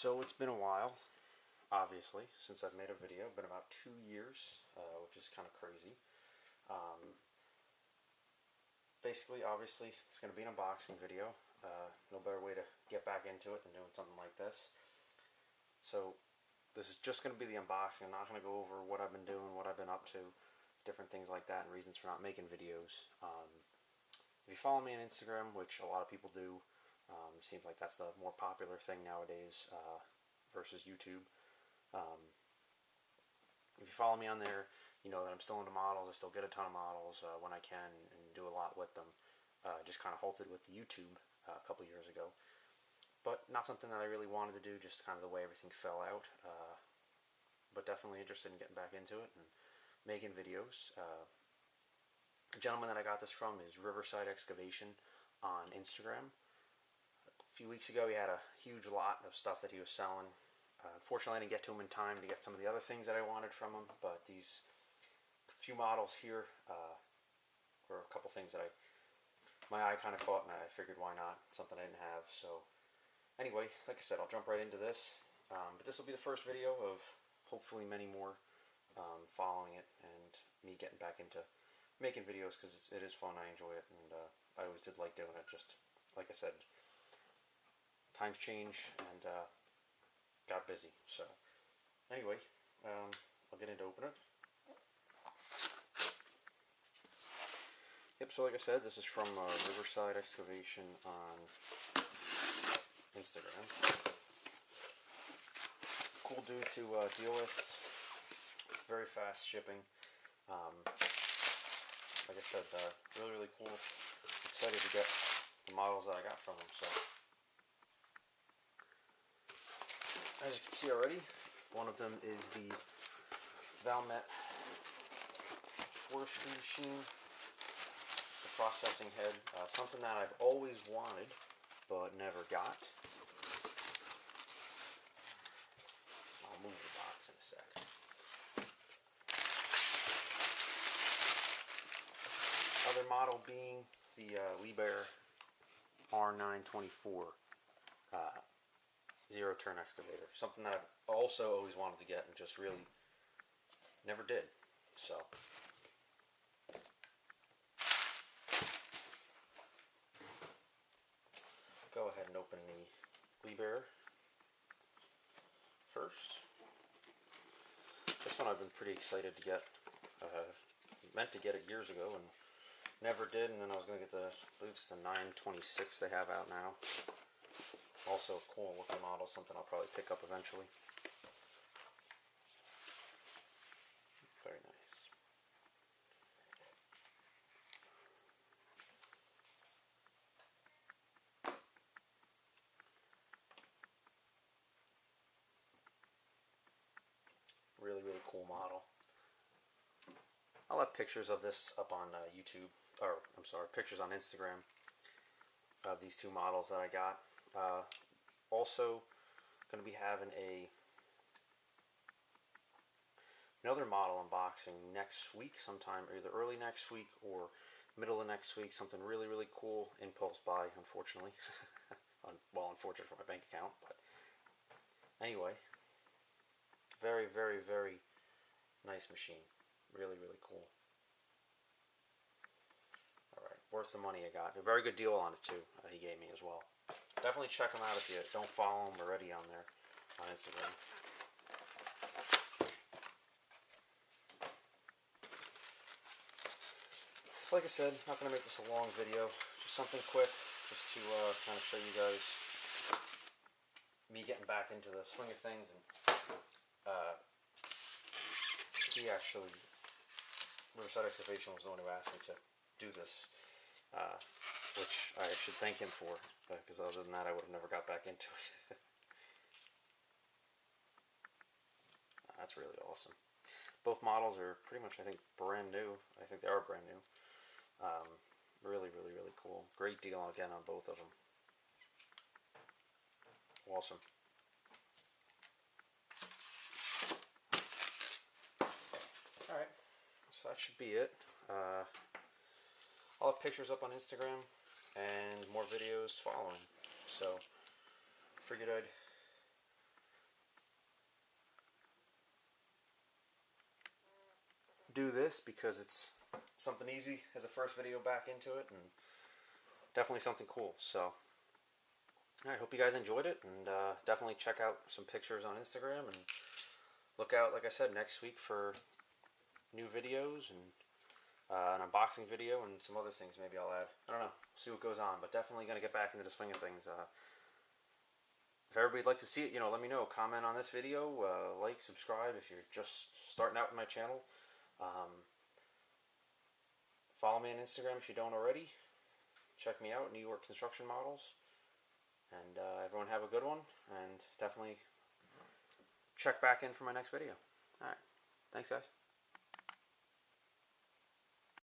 So it's been a while, obviously, since I've made a video. Been about 2 years, which is kind of crazy. Basically, obviously, it's going to be an unboxing video. No better way to get back into it than doing something like this. So this is just going to be the unboxing. I'm not going to go over what I've been doing, what I've been up to, different things like that, and reasons for not making videos. If you follow me on Instagram, which a lot of people do, seems like that's the more popular thing nowadays versus YouTube. If you follow me on there, you know that I'm still into models. I still get a ton of models when I can and do a lot with them. Just kind of halted with the YouTube a couple years ago. But not something that I really wanted to do, just kind of the way everything fell out. But definitely interested in getting back into it and making videos. The gentleman that I got this from is Riverside Excavation on Instagram. A few weeks ago he had a huge lot of stuff that he was selling. Unfortunately I didn't get to him in time to get some of the other things that I wanted from him, but these few models here were a couple things that my eye kind of caught, and I figured why not, something I didn't have. So anyway, like I said, I'll jump right into this, but this will be the first video of hopefully many more following it and me getting back into making videos, because it is fun. I enjoy it, and I always did like doing it. Just like I said, times change and got busy. So anyway, I'll get into open it. Yep, so like I said, this is from Riverside Excavation on Instagram. Cool dude to deal with. Very fast shipping. Like I said, really, really cool. Excited to get the models that I got from him. So, as you can see already, one of them is the Valmet forestry machine. Processing head, something that I've always wanted but never got. I'll move the box in a sec. Other model being the Liebherr R924 zero turn excavator, something that I've also always wanted to get and just really never did. So go ahead and open the Liebherr first. This one I've been pretty excited to get. Meant to get it years ago and never did, and then I was going to get the boots, the 926 they have out now. Also a cool looking model, something I'll probably pick up eventually. Very nice. Really, really cool model. I'll have pictures of this up on YouTube, or I'm sorry, pictures on Instagram of these two models that I got. Also, going to be having another model unboxing next week, sometime either early next week or middle of next week. Something really, really cool. Impulse buy, unfortunately. Well, unfortunate for my bank account, but anyway. Very, very, very nice machine. Really, really cool. Alright, worth the money I got. A very good deal on it too, he gave me as well. Definitely check him out if you don't follow him already on there, on Instagram. Like I said, not going to make this a long video, just something quick, just to kind of show you guys me getting back into the swing of things. And he actually, Riverside Excavation was the one who asked me to do this, which I should thank him for, because other than that I would have never got back into it. That's really awesome. Both models are pretty much, I think, brand new. I think they are brand new. Really, really, really cool. Great deal again on both of them. Awesome. Alright, so that should be it. I'll have pictures up on Instagram and more videos following. So, figured I'd this because it's something easy as a first video back into it, and definitely something cool. So, I hope you guys enjoyed it, and definitely check out some pictures on Instagram, and look out, like I said, next week for new videos and an unboxing video and some other things maybe I'll add. I don't know. See what goes on, but definitely going to get back into the swing of things. If everybody'd like to see it, let me know. Comment on this video, like, subscribe if you're just starting out with my channel. Follow me on Instagram if you don't already. Check me out, New York Construction Models. And everyone have a good one, and definitely check back in for my next video. Alright, thanks guys.